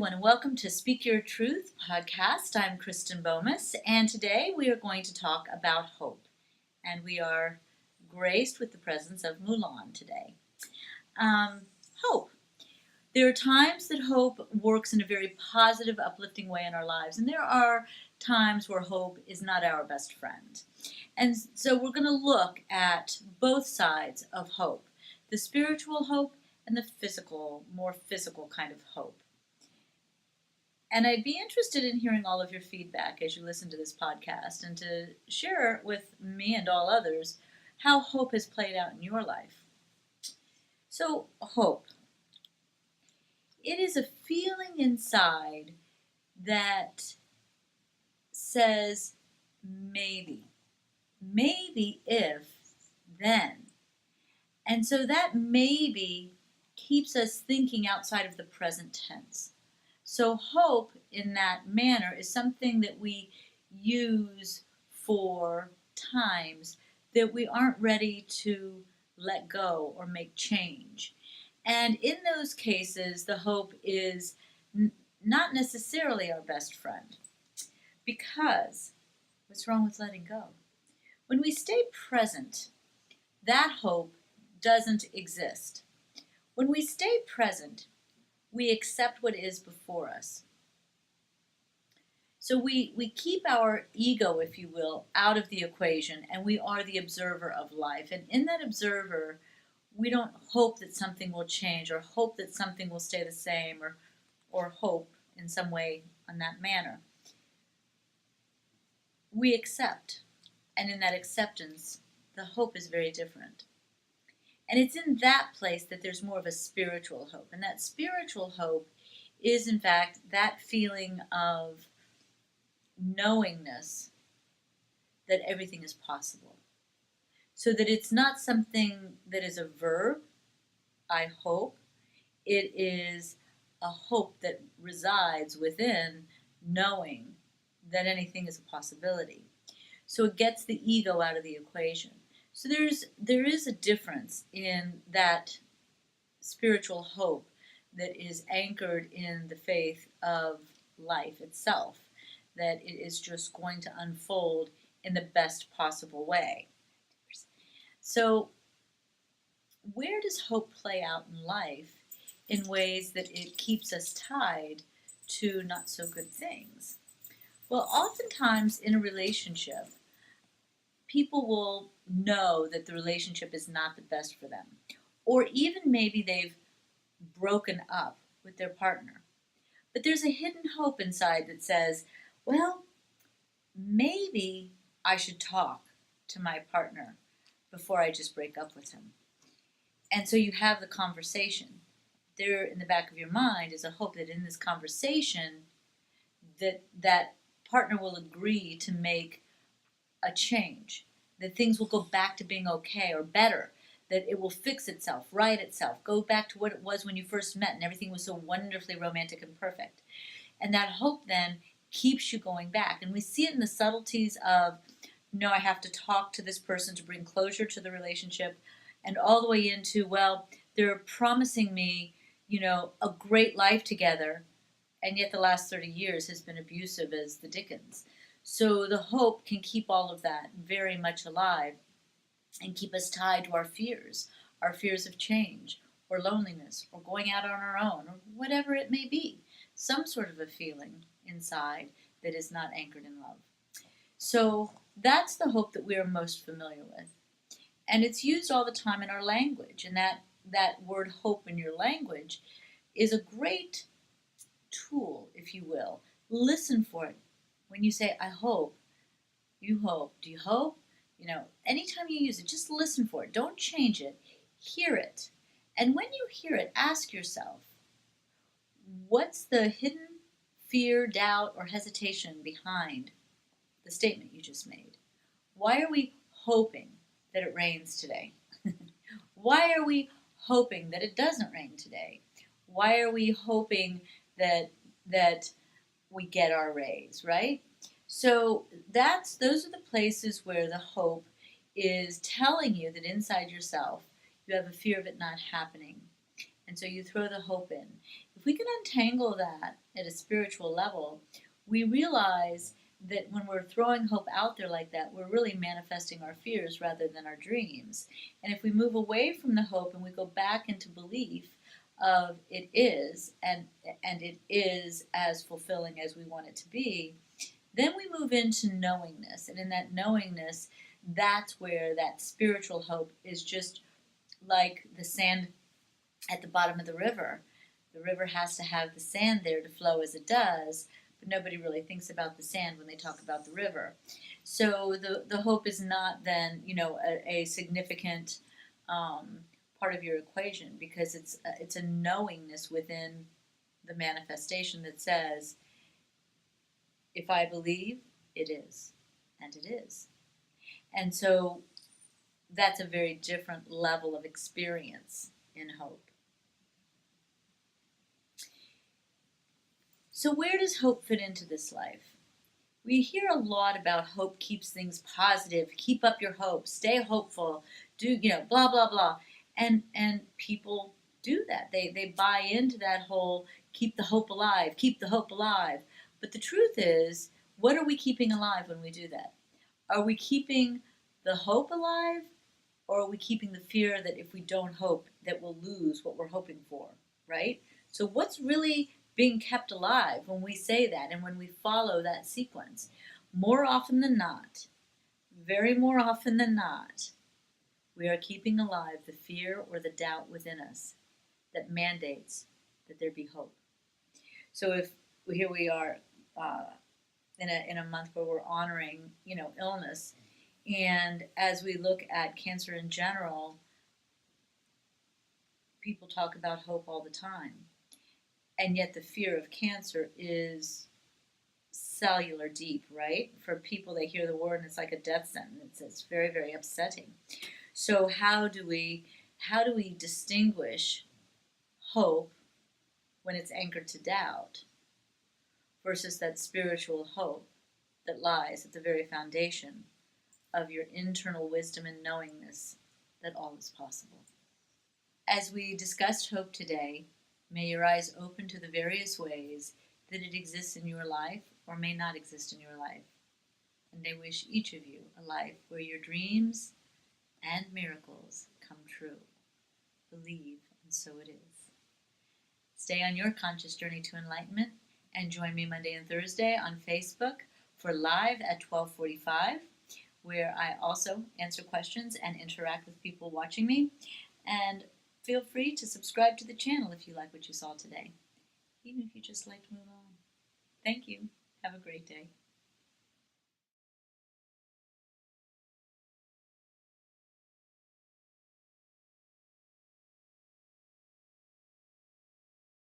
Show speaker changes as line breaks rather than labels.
everyone, and welcome to Speak Your Truth podcast. I'm Kristen Bomas, and today we are going to talk about hope. And we are graced with the presence of Mulan today. Hope. There are times that hope works in a very positive, uplifting way in our lives, and there are times where hope is not our best friend. And so we're going to look at both sides of hope, the spiritual hope and the physical, more physical kind of hope. And I'd be interested in hearing all of your feedback as you listen to this podcast and to share with me and all others how hope has played out in your life. So, hope. It is a feeling inside that says, maybe if, then. And so that maybe keeps us thinking outside of the present tense. So hope in that manner is something that we use for times that we aren't ready to let go or make change. And in those cases, the hope is not necessarily our best friend. Because what's wrong with letting go? When we stay present, that hope doesn't exist. When we stay present, we accept what is before us. So we keep our ego, if you will, out of the equation, and we are the observer of life. And in that observer, we don't hope that something will change or hope that something will stay the same or hope in some way on that manner. We accept, and in that acceptance, the hope is very different. And it's in that place that there's more of a spiritual hope. And that spiritual hope is, in fact, that feeling of knowingness that everything is possible. So that it's not something that is a verb, I hope. It is a hope that resides within knowing that anything is a possibility. So it gets the ego out of the equation. So there is a difference in that spiritual hope that is anchored in the faith of life itself, that it is just going to unfold in the best possible way. So where does hope play out in life in ways that it keeps us tied to not so good things? Well, oftentimes in a relationship, people will know that the relationship is not the best for them. Or even maybe they've broken up with their partner. But there's a hidden hope inside that says, well, maybe I should talk to my partner before I just break up with him. And so you have the conversation. There in the back of your mind is a hope that in this conversation that partner will agree to make a change, that things will go back to being okay or better, that it will fix itself, right itself, go back to what it was when you first met and everything was so wonderfully romantic and perfect. And that hope then keeps you going back. And we see it in the subtleties of, no, I have to talk to this person to bring closure to the relationship, and all the way into, well, they're promising me, a great life together, and yet the last 30 years has been abusive as the dickens. So the hope can keep all of that very much alive and keep us tied to our fears of change or loneliness or going out on our own or whatever it may be, some sort of a feeling inside that is not anchored in love. So that's the hope that we are most familiar with. And it's used all the time in our language, and that word hope in your language is a great tool, if you will. Listen for it. When you say, I hope, you hope. Do you hope? Anytime you use it, just listen for it. Don't change it. Hear it. And when you hear it, ask yourself, what's the hidden fear, doubt, or hesitation behind the statement you just made? Why are we hoping that it rains today? Why are we hoping that it doesn't rain today? Why are we hoping that we get our raise, right? So those are the places where the hope is telling you that inside yourself you have a fear of it not happening. And so you throw the hope in. If we can untangle that at a spiritual level, we realize that when we're throwing hope out there like that, we're really manifesting our fears rather than our dreams. And if we move away from the hope and we go back into belief of it is, and it is as fulfilling as we want it to be, then we move into knowingness. And in that knowingness, that's where that spiritual hope is just like the sand at the bottom of the river. The river has to have the sand there to flow as it does, but nobody really thinks about the sand when they talk about the river. So the hope is not then, a significant part of your equation, because it's a knowingness within the manifestation that says, if I believe, it is, and it is. And so that's a very different level of experience in hope. So where does hope fit into this life? We hear a lot about hope keeps things positive, keep up your hope, stay hopeful, do, blah, blah, blah. And people do that. They buy into that whole keep the hope alive, keep the hope alive. But the truth is, what are we keeping alive when we do that? Are we keeping the hope alive, or are we keeping the fear that if we don't hope, that we'll lose what we're hoping for, right? So what's really being kept alive when we say that and when we follow that sequence? More often than not, very more often than not, we are keeping alive the fear or the doubt within us that mandates that there be hope. So if here we are in a month where we're honoring, illness, and as we look at cancer in general, people talk about hope all the time. And yet the fear of cancer is cellular deep, right? For people, they hear the word and it's like a death sentence. It's very, very upsetting. So how do we distinguish hope when it's anchored to doubt versus that spiritual hope that lies at the very foundation of your internal wisdom and knowingness that all is possible? As we discussed hope today, may your eyes open to the various ways that it exists in your life or may not exist in your life. And I wish each of you a life where your dreams and miracles come true. Believe, and so it is. Stay on your conscious journey to enlightenment, and join me Monday and Thursday on Facebook for live at 12:45, where I also answer questions and interact with people watching me. And feel free to subscribe to the channel if you like what you saw today, even if you just like to move on. Thank you. Have a great day.